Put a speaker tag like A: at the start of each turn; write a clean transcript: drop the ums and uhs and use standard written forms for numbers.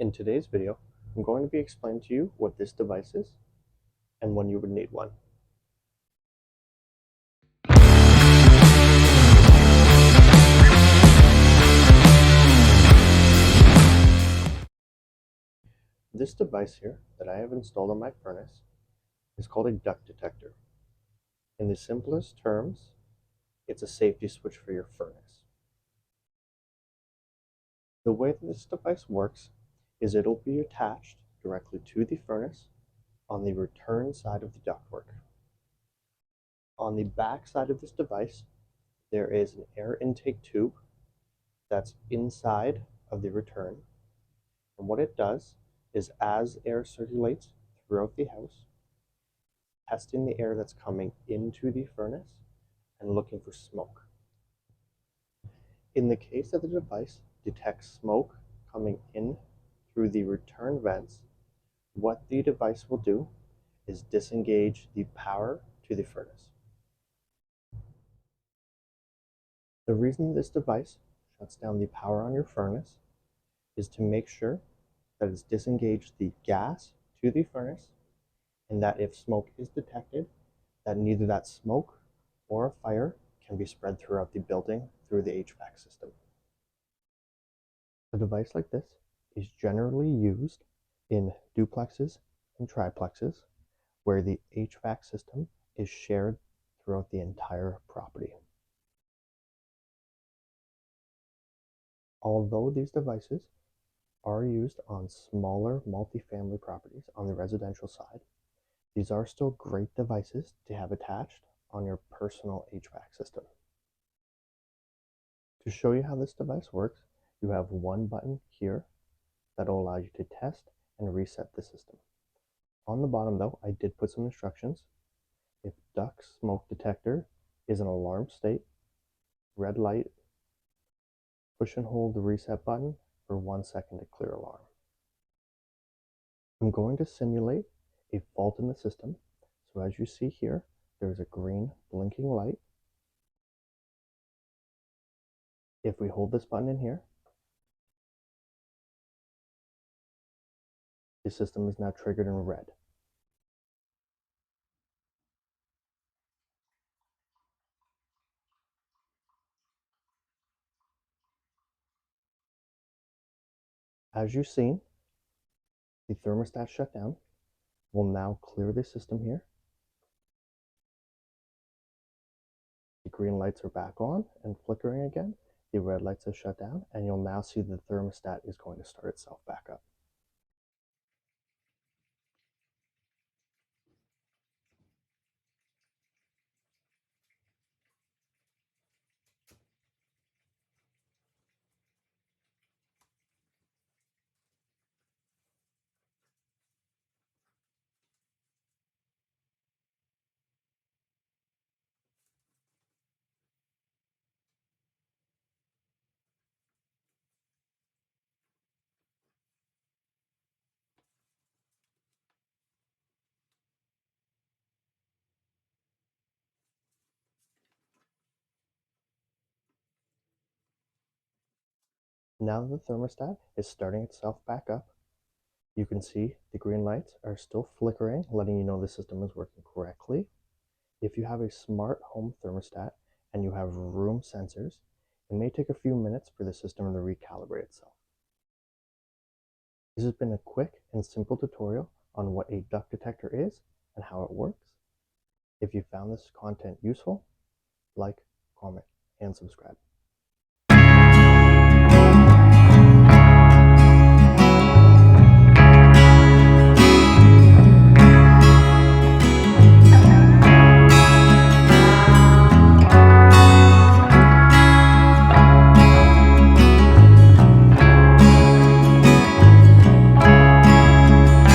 A: In today's video, I'm going to be explaining to you what this device is and when you would need one. This device here that I have installed on my furnace is called a duct detector. In the simplest terms, it's a safety switch for your furnace. The way that this device works is it'll be attached directly to the furnace on the return side of the ductwork. On the back side of this device, there is an air intake tube that's inside of the return. And what it does is as air circulates throughout the house, testing the air that's coming into the furnace and looking for smoke. In the case that the device detects smoke coming in through the return vents, what the device will do is disengage the power to the furnace. The reason this device shuts down the power on your furnace is to make sure that it's disengaged the gas to the furnace, and that if smoke is detected, that neither that smoke or a fire can be spread throughout the building through the HVAC system. A device like this is generally used in duplexes and triplexes where the HVAC system is shared throughout the entire property. Although these devices are used on smaller multifamily properties on the residential side, these are still great devices to have attached on your personal HVAC system. To show you how this device works, you have one button here that will allow you to test and reset the system. On the bottom though, I did put some instructions. If duct smoke detector is an alarm state, red light, push and hold the reset button for 1 second to clear alarm. I'm going to simulate a fault in the system. So as you see here, there's a green blinking light. If we hold this button in here, the system is now triggered in red. As you've seen, the thermostat shut down. We'll now clear the system here. The green lights are back on and flickering again. The red lights have shut down, and you'll now see the thermostat is going to start itself back up. Now that the thermostat is starting itself back up, you can see the green lights are still flickering, letting you know the system is working correctly. If you have a smart home thermostat and you have room sensors, it may take a few minutes for the system to recalibrate itself. This has been a quick and simple tutorial on what a duct detector is and how it works. If you found this content useful, like, comment, and subscribe.